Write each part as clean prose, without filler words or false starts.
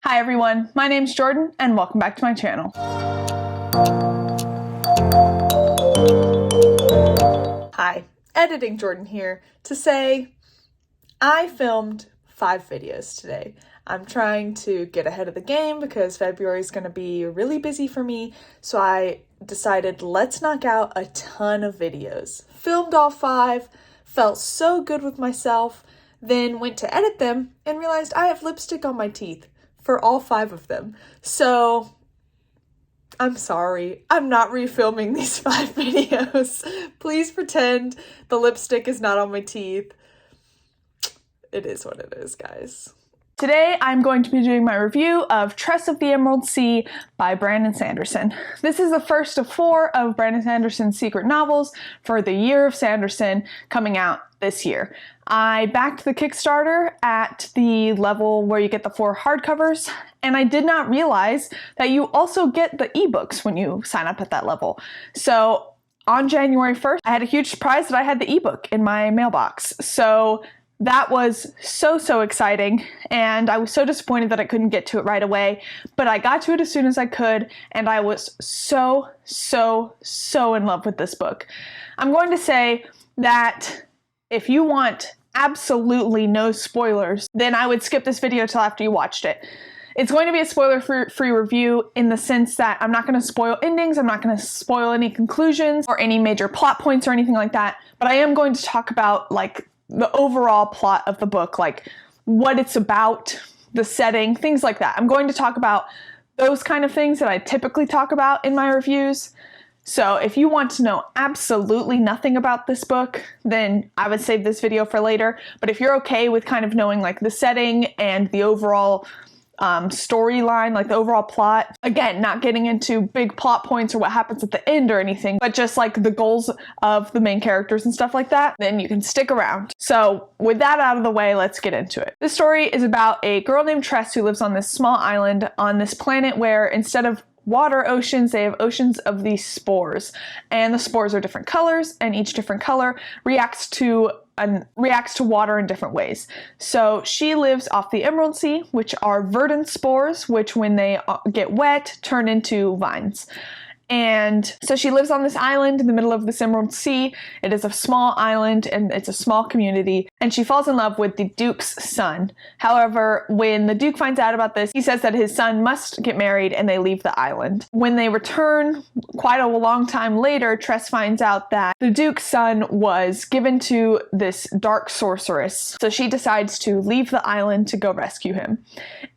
Hi everyone, my name's Jordan and welcome back to my channel. Hi, Editing Jordan here to say I filmed 5 videos today. I'm trying to get ahead of the game because February is going to be really busy for me, so I decided let's knock out a ton of videos. Filmed all 5, felt so good with myself, then went to edit them and realized I have lipstick on my teeth for all 5 of them. So I'm sorry, I'm not refilming these 5 videos. Please pretend the lipstick is not on my teeth. It is what it is, guys. Today I'm going to be doing my review of Tress of the Emerald Sea by Brandon Sanderson. This is the first of 4 of Brandon Sanderson's secret novels for the Year of Sanderson coming out this year. I backed the Kickstarter at the level where you get the 4 hardcovers, and I did not realize that you also get the ebooks when you sign up at that level. So on January 1st, I had a huge surprise that I had the ebook in my mailbox. So that was so exciting, and I was so disappointed that I couldn't get to it right away, but I got to it as soon as I could, and I was so in love with this book. I'm going to say that if you want absolutely no spoilers, then I would skip this video till after you watched it. It's going to be a spoiler-free review in the sense that I'm not going to spoil endings, I'm not going to spoil any conclusions or any major plot points or anything like that, but I am going to talk about like the overall plot of the book, like what it's about, the setting, things like that. I'm going to talk about those kind of things that I typically talk about in my reviews. So if you want to know absolutely nothing about this book, then I would save this video for later. But if you're okay with kind of knowing like the setting and the overall storyline, like the overall plot, again, not getting into big plot points or what happens at the end or anything, but just like the goals of the main characters and stuff like that, then you can stick around. So with that out of the way, let's get into it. This story is about a girl named Tress who lives on this small island on this planet where instead of water oceans, they have oceans of these spores, and the spores are different colors, and each different color reacts to water in different ways. So she lives off the Emerald Sea, which are verdant spores, which when they get wet turn into vines. And so she lives on this island in the middle of this Emerald Sea. It is a small island and it's a small community, and she falls in love with the Duke's son. However, when the Duke finds out about this, he says that his son must get married and they leave the island. When they return quite a long time later, Tress finds out that the Duke's son was given to this dark sorceress. So she decides to leave the island to go rescue him.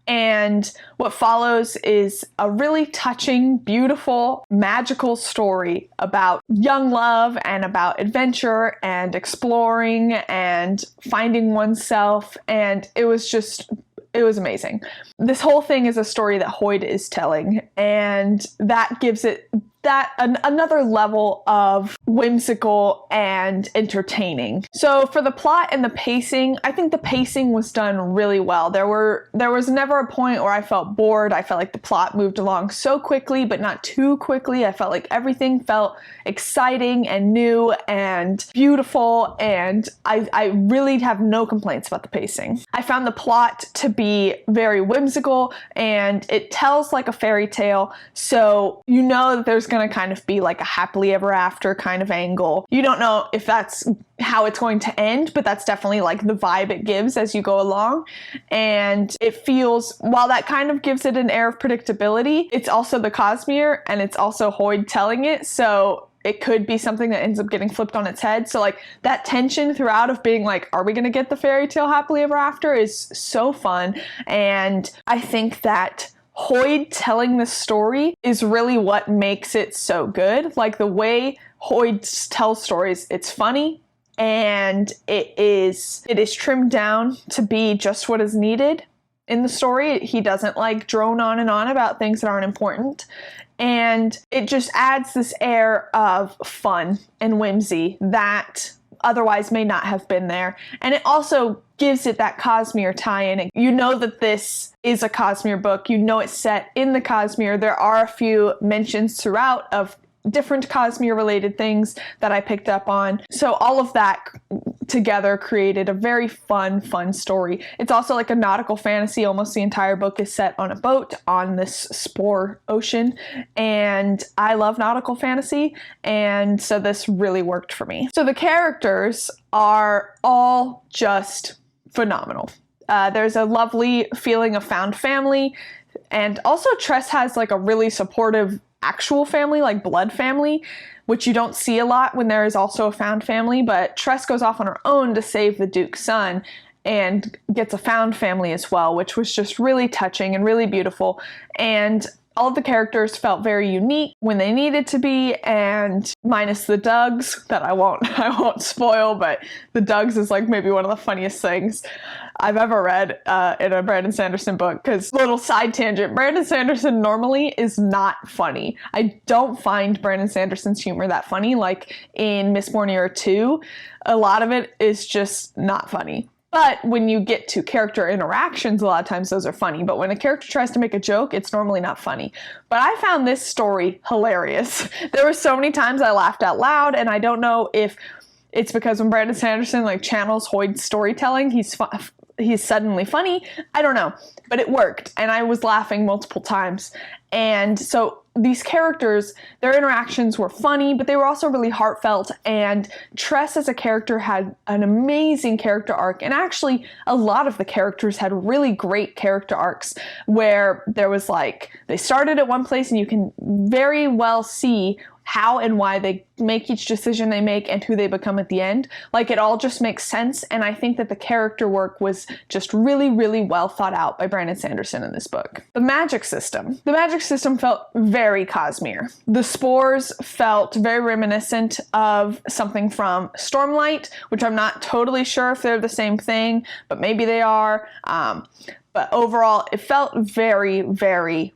And what follows is a really touching, beautiful, magical story about young love and about adventure and exploring and finding oneself. And it was amazing. This whole thing is a story that Hoyd is telling, and that gives it another level of whimsical and entertaining. So for the plot and the pacing, I think the pacing was done really well. There was never a point where I felt bored. I felt like the plot moved along so quickly, but not too quickly. I felt like everything felt exciting and new and beautiful, and I really have no complaints about the pacing. I found the plot to be very whimsical, and it tells like a fairy tale, so you know that there's gonna kind of be like a happily ever after kind of angle. You don't know if that's how it's going to end, but that's definitely like the vibe it gives as you go along. And it feels, while that kind of gives it an air of predictability, it's also the Cosmere and it's also Hoyd telling it, so it could be something that ends up getting flipped on its head. So like that tension throughout of being like, are we gonna get the fairy tale happily ever after, is so fun. And I think that Hoyd telling the story is really what makes it so good. Like the way Hoyd tells stories, it's funny, and it is trimmed down to be just what is needed in the story. He doesn't like drone on and on about things that aren't important. And it just adds this air of fun and whimsy that otherwise may not have been there. And it also gives it that Cosmere tie-in. You know that this is a Cosmere book. You know it's set in the Cosmere. There are a few mentions throughout of different Cosmere related things that I picked up on. So all of that together created a very fun story. It's also like a nautical fantasy. Almost the entire book is set on a boat on this spore ocean, and I love nautical fantasy, and so this really worked for me. So the characters are all just phenomenal. There's a lovely feeling of found family, and also Tress has like a really supportive actual family, like blood family, which you don't see a lot when there is also a found family, but Tress goes off on her own to save the Duke's son and gets a found family as well, which was just really touching and really beautiful. And all of the characters felt very unique when they needed to be, and minus the Dougs that I won't spoil, but the Dougs is like maybe one of the funniest things I've ever read in a Brandon Sanderson book. Because, little side tangent, Brandon Sanderson normally is not funny. I don't find Brandon Sanderson's humor that funny. Like in Miss Borneo 2, a lot of it is just not funny. But when you get to character interactions, a lot of times those are funny. But when a character tries to make a joke, it's normally not funny. But I found this story hilarious. There were so many times I laughed out loud, and I don't know if it's because when Brandon Sanderson like channels Hoyd's storytelling, he's suddenly funny. I don't know, but it worked, and I was laughing multiple times. And so these characters, their interactions were funny, but they were also really heartfelt, and Tress as a character had an amazing character arc, and actually a lot of the characters had really great character arcs where there was like, they started at one place and you can very well see how and why they make each decision they make and who they become at the end. Like, it all just makes sense, and I think that the character work was just really, really well thought out by Brandon Sanderson in this book. The magic system felt very Cosmere. The spores felt very reminiscent of something from Stormlight, which I'm not totally sure if they're the same thing, but maybe they are. But overall, it felt very, very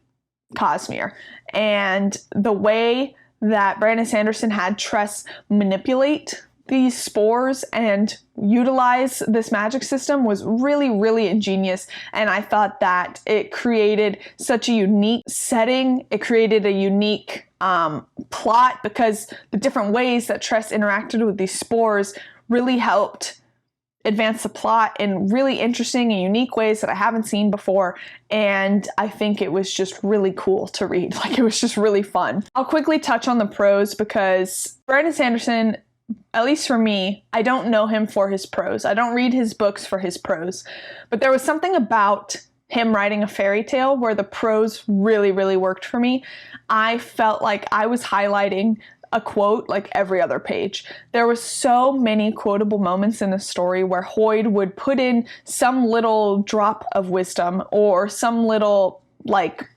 Cosmere. And the way that Brandon Sanderson had Tress manipulate these spores and utilize this magic system was really, really ingenious. And I thought that it created such a unique setting. It created a unique plot, because the different ways that Tress interacted with these spores really helped advance the plot in really interesting and unique ways that I haven't seen before, and I think it was just really cool to read. Like, it was just really fun. I'll quickly touch on the prose, because Brandon Sanderson, at least for me, I don't know him for his prose. I don't read his books for his prose, but there was something about him writing a fairy tale where the prose really, really worked for me. I felt like I was highlighting a quote like every other page. There were so many quotable moments in the story where Hoyd would put in some little drop of wisdom or some little like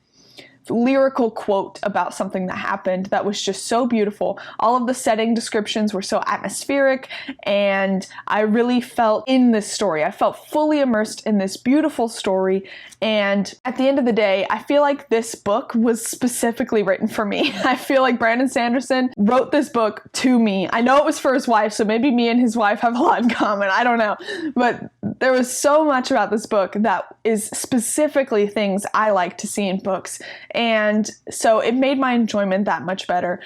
lyrical quote about something that happened that was just so beautiful. All of the setting descriptions were so atmospheric, and I really felt in this story. I felt fully immersed in this beautiful story, and at the end of the day, I feel like this book was specifically written for me. I feel like Brandon Sanderson wrote this book to me. I know it was for his wife, so maybe me and his wife have a lot in common. I don't know. But there was so much about this book that is specifically things I like to see in books. And so it made my enjoyment that much better.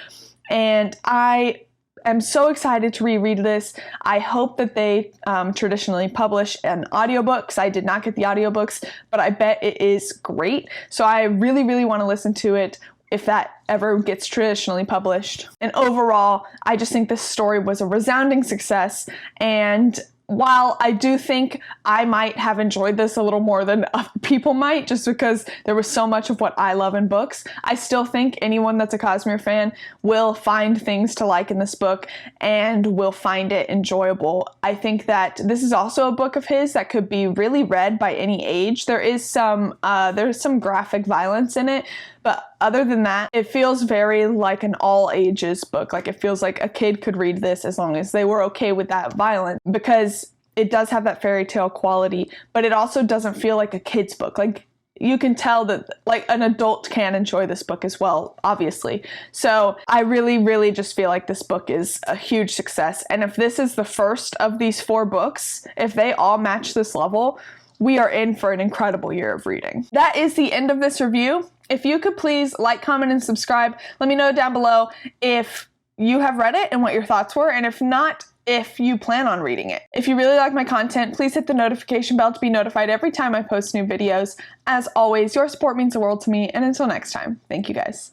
And I am so excited to reread this. I hope that they traditionally publish an audiobook, because I did not get the audiobooks, but I bet it is great. So I really, really want to listen to it if that ever gets traditionally published. And overall, I just think this story was a resounding success, and while I do think I might have enjoyed this a little more than other people might, just because there was so much of what I love in books, I still think anyone that's a Cosmere fan will find things to like in this book and will find it enjoyable. I think that this is also a book of his that could be really read by any age. There's some graphic violence in it, but other than that, it feels very like an all ages book. Like, it feels like a kid could read this as long as they were okay with that violence, because it does have that fairy tale quality, but it also doesn't feel like a kid's book. Like, you can tell that like an adult can enjoy this book as well, obviously. So I really, really just feel like this book is a huge success. And if this is the first of these 4 books, if they all match this level, we are in for an incredible year of reading. That is the end of this review. If you could please like, comment, and subscribe. Let me know down below if you have read it and what your thoughts were, and if not, if you plan on reading it. If you really like my content, please hit the notification bell to be notified every time I post new videos. As always, your support means the world to me, and until next time, thank you guys.